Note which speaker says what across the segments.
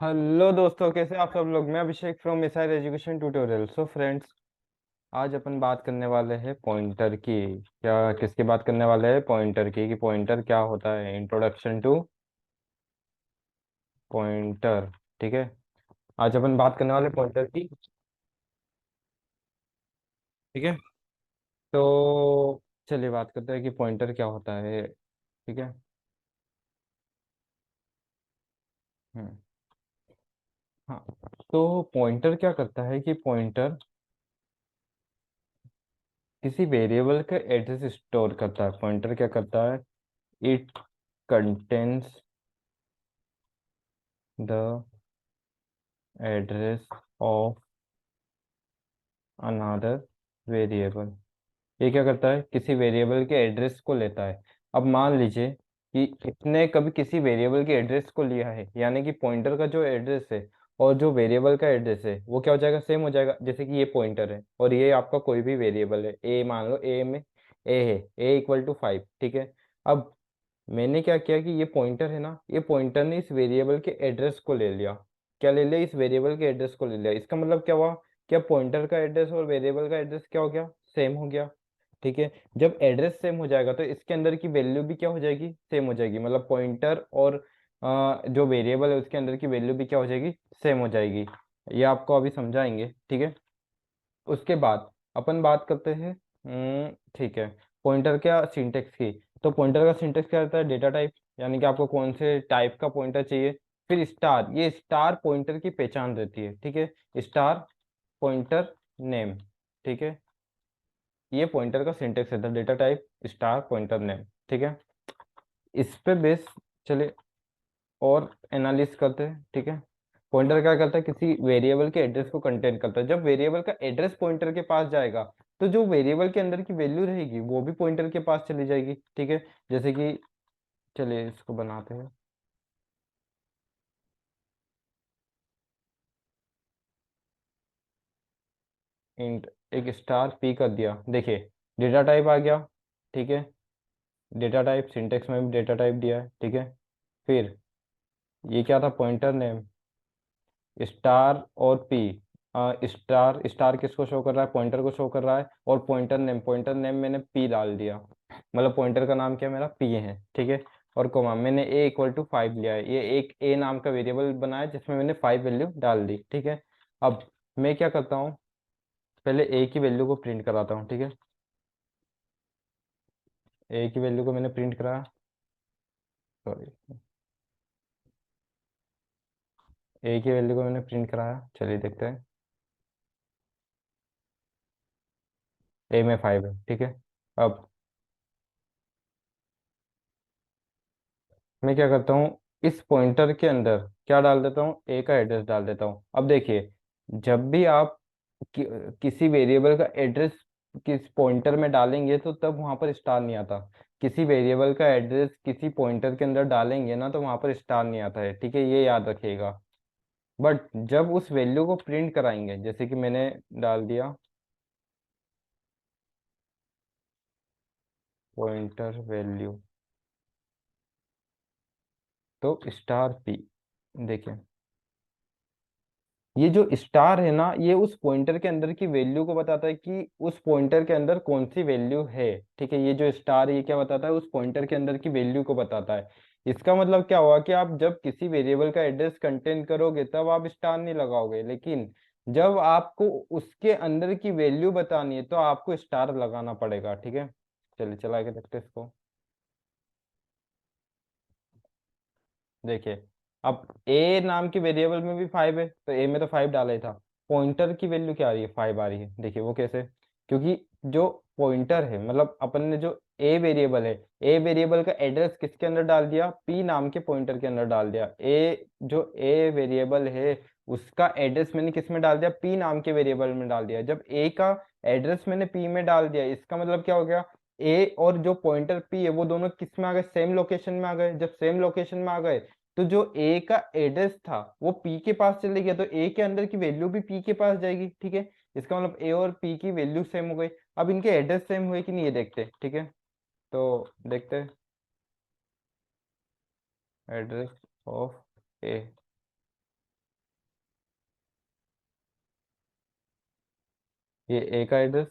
Speaker 1: Hello दोस्तों, कैसे आप सब लोग। मैं Abhishek from missile education tutorial. So friends, आज अपन बात करने वाले हैं पॉइंटर की। क्या किसकी बात करने वाले हैं? पॉइंटर की, कि पॉइंटर क्या होता है। Introduction to pointer. ठीक है, आज अपन बात करने वाले पॉइंटर की। ठीक है, तो चलिए बात करते हैं कि पॉइंटर क्या होता है। ठीक है। हम्म। हाँ, तो पॉइंटर क्या करता है कि पॉइंटर किसी वेरिएबल का एड्रेस स्टोर करता है। पॉइंटर क्या करता है? It contains the address of another variable। ये क्या करता है? किसी वेरिएबल के एड्रेस को लेता है। अब मान लीजिए कि इसने कभी किसी वेरिएबल के एड्रेस को लिया है, यानी कि पॉइंटर का जो एड्रेस है और जो वेरिएबल का एड्रेस है वो क्या हो जाएगा? सेम हो जाएगा। जैसे कि ये पॉइंटर है और ये आपका कोई भी वेरिएबल है, ए मान लो। ए में ए है, ए इक्वल टू 5। ठीक है। अब मैंने क्या किया कि ये पॉइंटर है ना, ये पॉइंटर ने इस वेरिएबल के एड्रेस को ले लिया। क्या ले लिया? इस वेरिएबल के एड्रेस को ले लिया। इसका मतलब क्या हुआ? क्या पॉइंटर का एड्रेस और वेरिएबल का एड्रेस क्या हो गया? सेम हो गया। ठीक है। जब एड्रेस सेम हो जाएगा तो इसके अंदर की वैल्यू भी क्या हो जाएगी? सेम हो जाएगी। मतलब पॉइंटर और जो वेरिएबल है उसके अंदर की वैल्यू भी क्या हो जाएगी? सेम हो जाएगी। ये आपको अभी समझाएंगे। ठीक है। उसके बाद अपन बात करते हैं। ठीक है। पॉइंटर क्या सिंटेक्स की। तो पॉइंटर का सिंटेक्स क्या रहता है? डेटा टाइप, यानी कि आपको कौन से टाइप का पॉइंटर चाहिए। फिर स्टार, ये स्टार पॉइंटर की पहचान देती है। ठीक है। Star pointer name. ठीक है। ये पॉइंटर का सिंटेक्स रहता है, data type star pointer name. ठीक है। इस पे बेस चले और एनालिस करते हैं। ठीक है। पॉइंटर क्या करता है? किसी वेरिएबल के एड्रेस को कंटेन करता है। जब वेरिएबल का एड्रेस पॉइंटर के पास जाएगा तो जो वेरिएबल के अंदर की वैल्यू रहेगी वो भी पॉइंटर के पास चली जाएगी। ठीक है। जैसे कि चलिए इसको बनाते हैं। इंट एक स्टार पी कर दिया। देखिए, डेटा टाइप आ गया। ठीक है। डेटा टाइप सिंटेक्स में भी डेटा टाइप दिया है। ठीक है। फिर ये क्या था? पॉइंटर नेम स्टार और पी। स्टार स्टार किसको शो कर रहा है? पॉइंटर को शो कर रहा है। और पॉइंटर नेम मैंने पी डाल दिया। मतलब पॉइंटर का नाम क्या मेरा? पी है। ठीक है। और कोमा मैंने ए इक्वल टू 5 लिया है। ये एक ए नाम का वेरिएबल बनाया जिसमें मैंने 5 वैल्यू डाल दी। ठीक है। अब मैं क्या करता हूँ, पहले ए की वैल्यू को प्रिंट कराता हूँ। ठीक है। ए की वैल्यू को मैंने प्रिंट कराया। सॉरी, ए की वैल्यू को मैंने प्रिंट कराया। चलिए देखते हैं। ए में 5 है। ठीक है। अब मैं क्या करता हूँ, इस पॉइंटर के अंदर क्या डाल देता हूँ? ए का एड्रेस डाल देता हूँ। अब देखिए, जब भी आप कि, किसी वेरिएबल का एड्रेस किस पॉइंटर में डालेंगे तो तब वहां पर स्टार नहीं आता। किसी वेरिएबल का एड्रेस किसी पॉइंटर के अंदर डालेंगे ना तो वहां पर स्टार नहीं आता है। ठीक है, ये याद रखिएगा। बट जब उस वैल्यू को प्रिंट कराएंगे, जैसे कि मैंने डाल दिया पॉइंटर वैल्यू, तो स्टार पी। देखिए, ये जो स्टार है ना, ये उस पॉइंटर के अंदर की वैल्यू को बताता है कि उस पॉइंटर के अंदर कौन सी वैल्यू है। ठीक है। ये जो स्टार है ये क्या बताता है? उस पॉइंटर के अंदर की वैल्यू को बताता है। इसका मतलब क्या हुआ कि आप जब किसी वेरिएबल का एड्रेस कंटेन करोगे तब आप स्टार नहीं लगाओगे, लेकिन जब आपको उसके अंदर की वैल्यू बतानी है तो आपको स्टार लगाना पड़ेगा। ठीक है। चलिए चला के देखते हैं इसको। देखिए, अब ए नाम की वेरिएबल में भी 5 है तो ए में तो 5 डाला ही था। पॉइंटर की वैल्यू क्या आ रही है? 5 आ रही है। देखिए वो कैसे? क्योंकि जो पॉइंटर है, मतलब अपन ने जो ए वेरिएबल है, ए वेरिएबल का एड्रेस किसके अंदर डाल दिया? पी नाम के पॉइंटर के अंदर डाल दिया। ए जो ए वेरिएबल है उसका एड्रेस मैंने किस में डाल दिया? पी नाम के वेरिएबल में डाल दिया। जब ए का एड्रेस मैंने पी में डाल दिया, इसका मतलब क्या हो गया? ए और जो पॉइंटर पी है वो दोनों किस में आ गए? सेम लोकेशन में आ गए। जब सेम लोकेशन में आ गए तो जो ए का एड्रेस था वो पी के पास चले गया, तो ए के अंदर की वैल्यू भी पी के पास जाएगी। ठीक है। इसका मतलब ए और पी की वैल्यू सेम हो गई। अब इनके एड्रेस सेम हुए कि नहीं, ये देखते हैं। ठीक है। तो देखते हैं एड्रेस ऑफ ए। ये ए का एड्रेस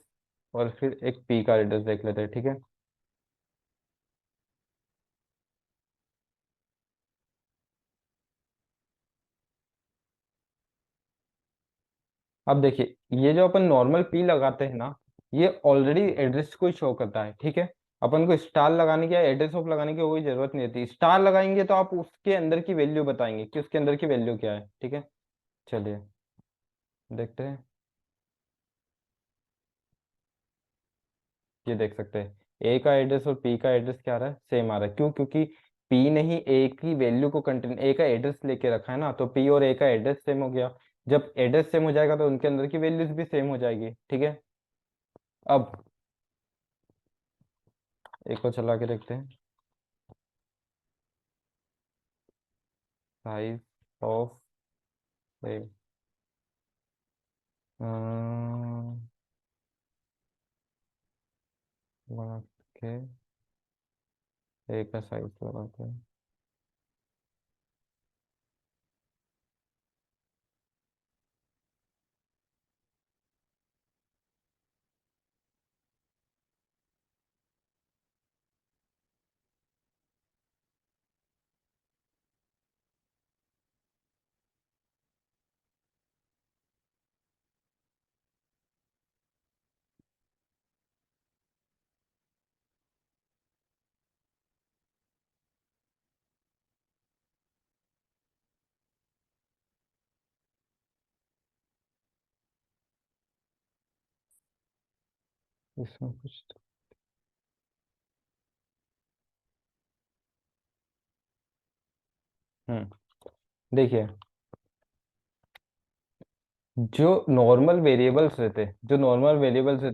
Speaker 1: और फिर एक पी का एड्रेस देख लेते हैं, ठीक है। अब देखिए, ये जो अपन नॉर्मल पी लगाते हैं ना, ये ऑलरेडी एड्रेस को ही शो करता है, ठीक है। अपन को स्टार लगाने की या एड्रेस ऑफ लगाने की कोई जरूरत नहीं होती। स्टार लगाएंगे तो आप उसके अंदर की वैल्यू बताएंगे कि उसके अंदर की वैल्यू क्या है, ठीक है। चलिए देखते हैं। ये देख सकते हैं, ए का एड्रेस और पी का एड्रेस क्या आ रहा है, सेम आ रहा है। क्यों? क्योंकि पी ने ही ए की वैल्यू को कंटेन ए का एड्रेस लेके रखा है ना, तो पी और ए का एड्रेस सेम हो गया। जब एड्रेस सेम हो जाएगा तो उनके अंदर की वैल्यूज भी सेम हो जाएगी, ठीक है। अब एक को चला के देखते हैं। साइज ऑफ ए, लगा के ए का साइज लगाते हैं। इसमें कुछ देखिए, जो नॉर्मल वेरिएबल्स रहते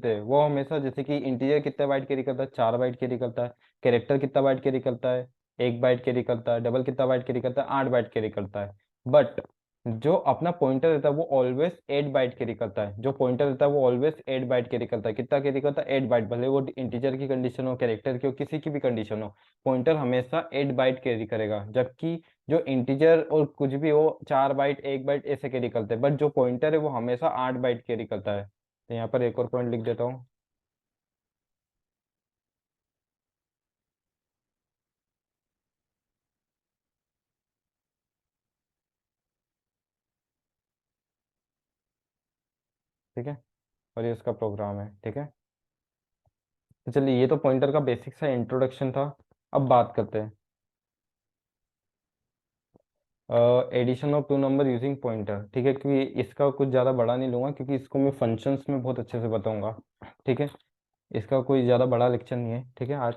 Speaker 1: हैं वो हमेशा, जैसे कि इंटीजर कितने बाइट कैरी करता है, 4 बाइट कैरी करता है। कैरेक्टर कितना बाइट कैरी करता है, 1 बाइट कैरी करता है। डबल कितना बाइट कैरी करता है, 8 बाइट कैरी करता है। बट जो अपना पॉइंटर रहता है वो ऑलवेज 8 बाइट कैरी करता है। जो पॉइंटर रहता है वो ऑलवेज 8 बाइट कैरी करता है। कितना कैरी करता है, 8 बाइट। भले वो इंटीजर की कंडीशन हो, कैरेक्टर की हो, किसी की भी कंडीशन हो, पॉइंटर हमेशा 8 बाइट कैरी करेगा। जबकि जो इंटीजर और कुछ भी हो, 4 बाइट, 1 बाइट ऐसे कैरी करते हैं, बट जो पॉइंटर है वो हमेशा 8 बाइट कैरी करता है। तो यहाँ पर एक और पॉइंट लिख देता हूँ। ठीक है, और ये उसका प्रोग्राम है, ठीक है। तो चलिए, ये तो पॉइंटर का बेसिक सा इंट्रोडक्शन था। अब बात करते हैं addition of two number using pointer, ठीक है। क्योंकि इसका कुछ ज़्यादा बड़ा नहीं लूंगा, क्योंकि इसको मैं फंक्शंस में बहुत अच्छे से बताऊंगा, ठीक है। इसका कोई ज़्यादा बड़ा लेक्चर नहीं है, ठीक है आज।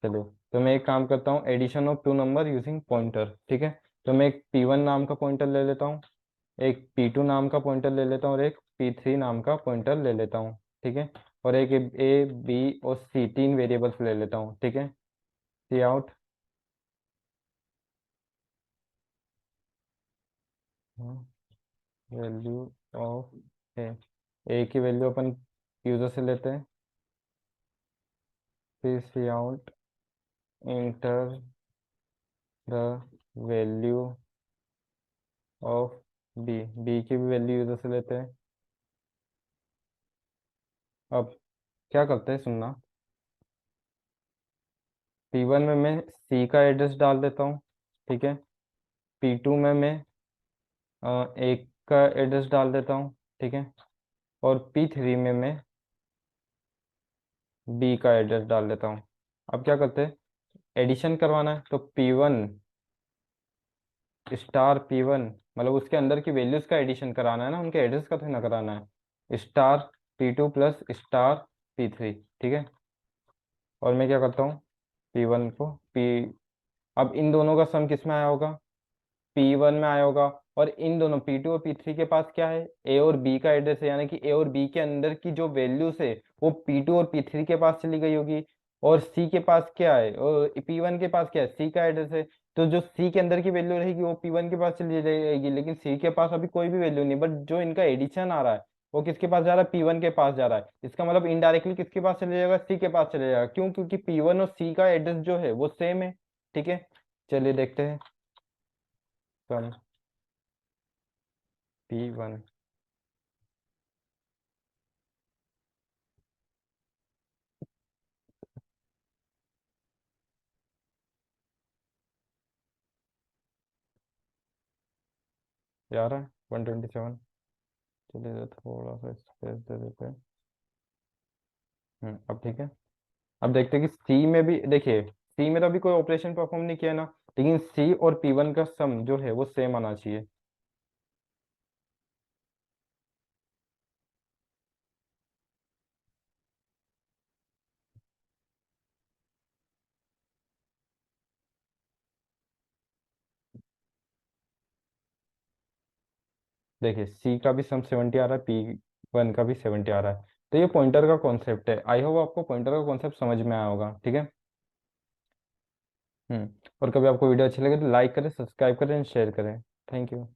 Speaker 1: चलो, तो मैं एक काम करता हूँ, addition of two number using pointer, ठीक है। तो मैं एक P1 नाम का पॉइंटर ले लेता हूँ, एक P2 नाम का पॉइंटर ले लेता हूँ, और एक P3 नाम का पॉइंटर ले लेता हूँ, ठीक है। और एक A, B और C, 3 वेरिएबल्स ले लेता हूँ, ठीक है। Cout value of A की वैल्यू अपन यूजर से लेते हैं। फिर cout enter the value of B की भी वैल्यू यूजर से लेते हैं। अब क्या करते हैं, सुनना। P1 में मैं C का एड्रेस डाल देता हूँ, ठीक है। P2 में मैं एक का एड्रेस डाल देता हूँ, ठीक है। और P3 में मैं B का एड्रेस डाल देता हूँ। अब क्या करते हैं, एडिशन करवाना है तो P1 स्टार P1, मतलब उसके अंदर की वैल्यूज का एडिशन कराना है ना, उनके एड्रेस का तो ना कराना है। Star P2 plus star P3, ठीक है। और मैं क्या करता हूँ, P1 को P, अब इन दोनों का सम किस में आया होगा, P1 में आया होगा। और इन दोनों P2 और P3 के पास क्या है, ए और बी का एड्रेस है, यानी कि ए और बी के अंदर की जो वैल्यूज है वो P2 और P3 के पास चली गई होगी। और सी के पास क्या है, और P1 के पास क्या है, सी का एड्रेस है। तो जो सी के अंदर की वैल्यू रहेगी वो P1 के पास चली जाएगी, लेकिन सी के पास अभी कोई भी वैल्यू नहीं। बट जो इनका एडिशन आ रहा है वो किसके पास जा रहा है, P1 के पास जा रहा है। इसका मतलब इनडायरेक्टली किसके पास चले जाएगा, सी के पास चले जाएगा। क्यों? क्योंकि P1 और सी का एड्रेस जो है वो सेम है, ठीक है। चलिए देखते हैं। सम P1 ये आ रहा है 127। चलिए थोड़ा सा स्पेस दे देते हैं। अब ठीक है। अब देखते हैं कि सी में भी देखिए, सी में तो अभी कोई ऑपरेशन परफॉर्म नहीं किया ना, लेकिन सी और P1 का सम जो है वो सेम आना चाहिए। देखिए सी का भी सम 70 आ रहा है, P1 का भी 70 आ रहा है। तो ये पॉइंटर का कॉन्सेप्ट है, आई होप आपको पॉइंटर का कॉन्सेप्ट समझ में आया होगा, ठीक है। और कभी आपको वीडियो अच्छी लगे तो लाइक करें, सब्सक्राइब करें, शेयर करें। Thank you.